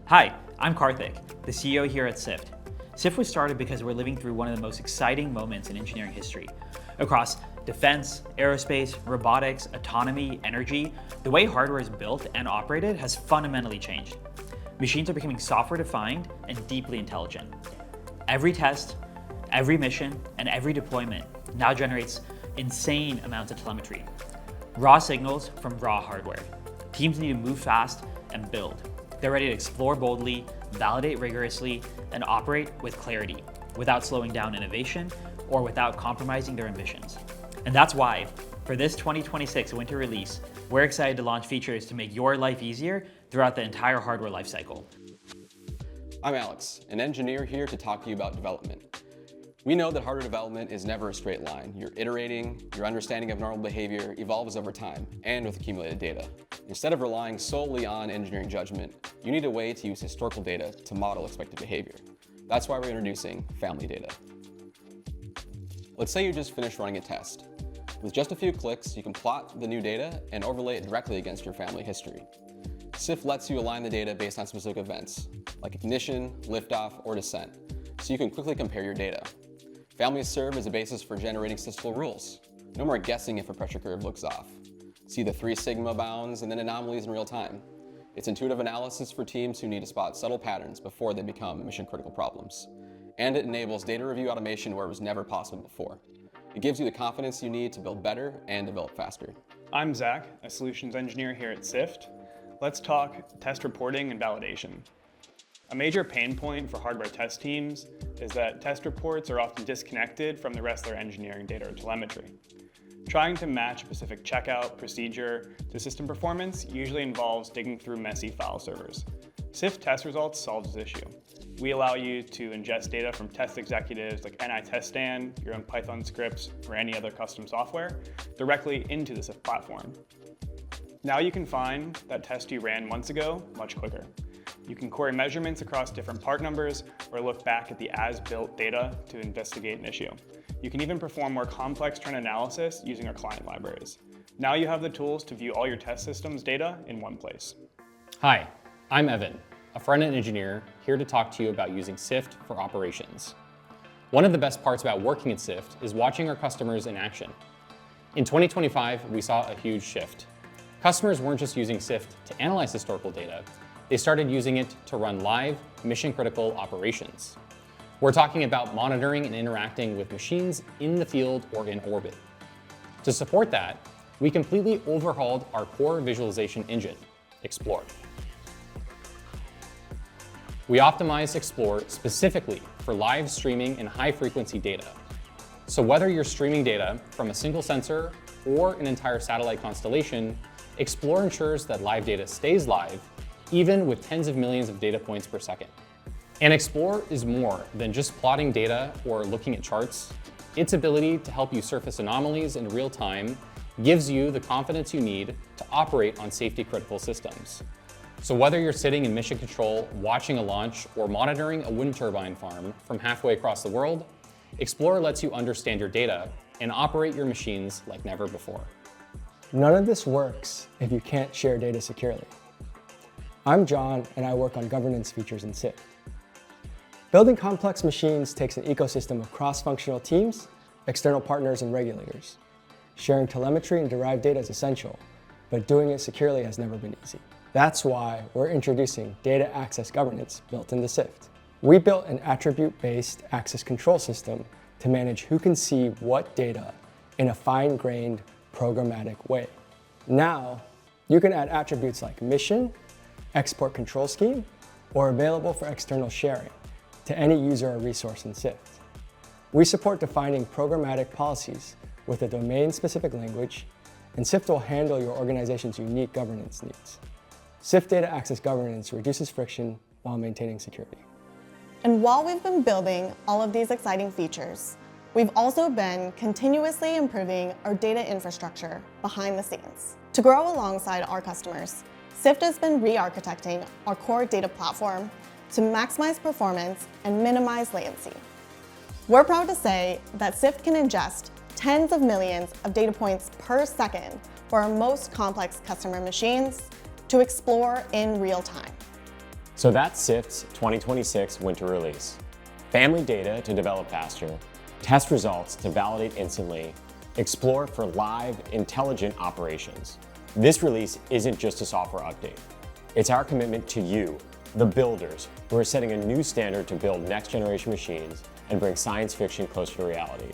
Hi, I'm Karthik, the CEO here at Sift. Sift was started because we're living through one of the most exciting moments in engineering history. Across defense, aerospace, robotics, autonomy, energy, the way hardware is built and operated has fundamentally changed. Machines are becoming software-defined and deeply intelligent. Every test, every mission, and every deployment now generates insane amounts of telemetry. Raw signals from raw hardware. Teams need to move fast and build. They're ready to explore boldly, validate rigorously, and operate with clarity, without slowing down innovation or without compromising their ambitions. And that's why, for this 2026 winter release, we're excited to launch features to make your life easier throughout the entire hardware lifecycle. I'm Alex, an engineer here to talk to you about development. We know that hardware development is never a straight line. You're iterating, your understanding of normal behavior evolves over time and with accumulated data. Instead of relying solely on engineering judgment, you need a way to use historical data to model expected behavior. That's why we're introducing family data. Let's say you just finished running a test. With just a few clicks, you can plot the new data and overlay it directly against your family history. Sift lets you align the data based on specific events, like ignition, liftoff, or descent, so you can quickly compare your data. Families serve as a basis for generating statistical rules. No more guessing if a pressure curve looks off. See the 3 sigma bounds and then anomalies in real time. It's intuitive analysis for teams who need to spot subtle patterns before they become mission-critical problems. And it enables data review automation where it was never possible before. It gives you the confidence you need to build better and develop faster. I'm Zach, a solutions engineer here at Sift. Let's talk test reporting and validation. A major pain point for hardware test teams is that test reports are often disconnected from the rest of their engineering data or telemetry. Trying to match a specific checkout procedure to system performance usually involves digging through messy file servers. Sift test results solves this issue. We allow you to ingest data from test executives like NI TestStand, your own Python scripts, or any other custom software directly into the Sift platform. Now you can find that test you ran months ago much quicker. You can query measurements across different part numbers or look back at the as-built data to investigate an issue. You can even perform more complex trend analysis using our client libraries. Now you have the tools to view all your test systems data in one place. Hi, I'm Evan, a front-end engineer here to talk to you about using Sift for operations. One of the best parts about working at Sift is watching our customers in action. In 2025, we saw a huge shift. Customers weren't just using Sift to analyze historical data, they started using it to run live, mission-critical operations. We're talking about monitoring and interacting with machines in the field or in orbit. To support that, we completely overhauled our core visualization engine, Explore. We optimized Explore specifically for live streaming and high-frequency data. So whether you're streaming data from a single sensor or an entire satellite constellation, Explore ensures that live data stays live even with tens of millions of data points per second. And Explore is more than just plotting data or looking at charts. Its ability to help you surface anomalies in real time gives you the confidence you need to operate on safety-critical systems. So whether you're sitting in mission control, watching a launch, or monitoring a wind turbine farm from halfway across the world, Explore lets you understand your data and operate your machines like never before. None of this works if you can't share data securely. I'm John, and I work on governance features in Sift. Building complex machines takes an ecosystem of cross-functional teams, external partners, and regulators. Sharing telemetry and derived data is essential, but doing it securely has never been easy. That's why we're introducing data access governance built into Sift. We built an attribute-based access control system to manage who can see what data in a fine-grained, programmatic way. Now, you can add attributes like mission, export control scheme, or available for external sharing to any user or resource in Sift. We support defining programmatic policies with a domain-specific language, and Sift will handle your organization's unique governance needs. Sift Data Access Governance reduces friction while maintaining security. And while we've been building all of these exciting features, we've also been continuously improving our data infrastructure behind the scenes. To grow alongside our customers, Sift has been re-architecting our core data platform to maximize performance and minimize latency. We're proud to say that Sift can ingest tens of millions of data points per second for our most complex customer machines to explore in real time. So that's Sift's 2026 winter release. Family data to develop faster, test results to validate instantly, explore for live, intelligent operations. This release isn't just a software update. It's our commitment to you, the builders, who are setting a new standard to build next-generation machines and bring science fiction closer to reality.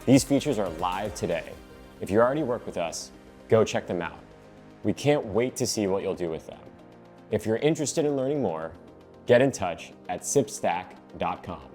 These features are live today. If you already work with us, go check them out. We can't wait to see what you'll do with them. If you're interested in learning more, get in touch at sipstack.com.